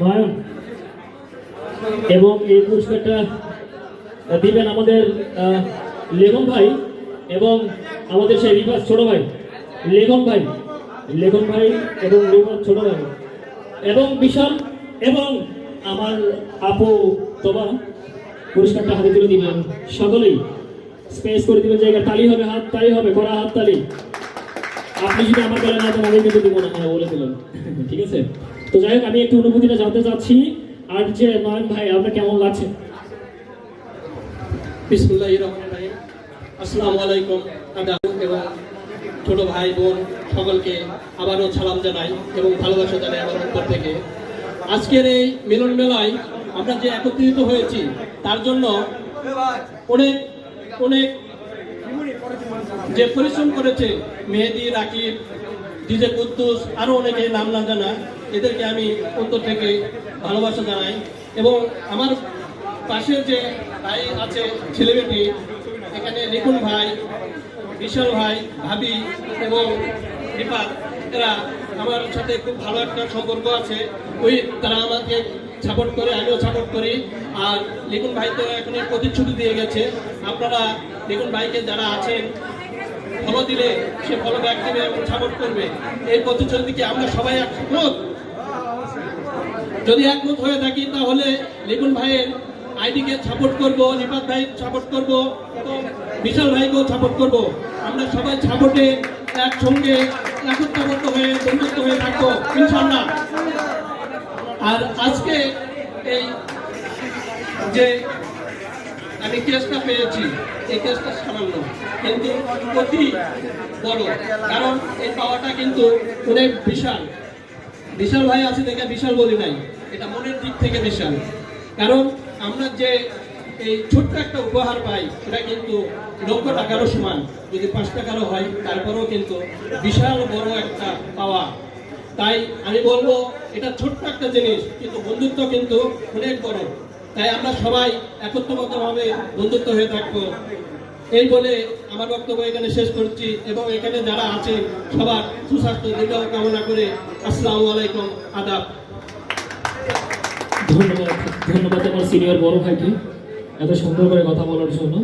নয়ন এবং এই পুরস্কারটা দিবেন আমাদের লেখন ভাই এবং আমাদের সেই রিভার্স ছোট ভাই লেখন ভাই এবং রিভার্স ছোট ভাই এবং বিশাল এবং আমার আপু তোবা পুরস্কারটা হাতে তুলে দিবেন। সকলেই স্পেস করে দিবেন, জায়গা তালি হবে, হাত তালি হবে, করা হাত তালি। আপনি যদি আমার বেলা না দেন আমি কিন্তু দিব না, হ্যাঁ বলে দিলেন। ঠিক আছে, তো যাই হোক আমি একটু অনুভূতিটা জানতে চাচ্ছি। আর যে নয়ন ভাই আপনার কেমন লাগছে? বিসমিল্লাহির রহমানির রহিম। আসসালামু আলাইকুম এবং ছোট ভাই বোন সকলকে আবারও সালাম জানাই এবং ভালোবাসা জানাই আমার অন্তর থেকে। আজকের এই মিলন মেলায় আমরা যে একত্রিত হয়েছি তার জন্য অনেক অনেক যে পরিশ্রম করেছে মেহেদি, রাকিব, ডিজে কুদ্দুস, আরও অনেকে নাম না জানা, এদেরকে আমি অন্তর থেকে ভালোবাসা জানাই। এবং আমার পাশের যে ভাই আছে ছেলেমেয়েটি, এখানে লিকুন ভাই, বিশাল ভাই, ভাবি এবং রিফাত, এরা আমার সাথে খুব ভালো একটা সম্পর্ক আছে। তারা আমাকে সাপোর্ট করে, আমিও সাপোর্ট করি। আর লিকুন ভাই তো এখন প্রতিশ্রুতি দিয়ে গেছে, আপনারা লিকুন ভাইকে যারা আছেন ফলো দিলে সে ফলো ব্যাক দেবে এবং সাপোর্ট করবে। এই প্রতিশ্রুতিকে আমরা সবাই একমত, যদি একমত হয়ে থাকি তাহলে লিকুন ভাইয়ের আইডিকে সাপোর্ট করব, রিফাত ভাই সাপোর্ট করব এবং বিশাল ভাইকেও সাপোর্ট করব। আমরা সবাই সাপোর্টে একসঙ্গে একত্রবদ্ধ হয়ে বন্ধুত্ব হয়ে থাকবো ইনশাআল্লাহ। আর আজকে এই যে আমি কেসটা পেয়েছি, এই কেসটা সামান্য কিন্তু অতি বড়, কারণ এই পাওয়াটা কিন্তু অনেক বিশাল। বিশাল ভাই আছে দেখে বিশাল বলি নাই, এটা মনের দিক থেকে বিশাল। কারণ আমরা যে এই ছোট্ট একটা উপহার পাই সেটা কিন্তু লক্ষ টাকারও সমান, যদি 5 টাকারও হয় তারপরেও কিন্তু বিশাল বড় একটা পাওয়া। তাই আমি বলবো এটা ছোট্ট একটা জিনিস কিন্তু বন্ধুত্ব কিন্তু অনেক বড়। তাই আমরা সবাই একত্রবদ্ধভাবে বন্ধুত্ব হয়ে থাকবো, এই বলে আমার বক্তব্য এখানে শেষ করছি এবং এখানে যারা আছেন সবার সুস্বাস্থ্য দীর্ঘ কামনা করে আসসালামু আলাইকুম, আদাব। ধন্যবাদ আমার সিনিয়র বড় ভাইকে এত সুন্দর করে কথা বলার জন্য।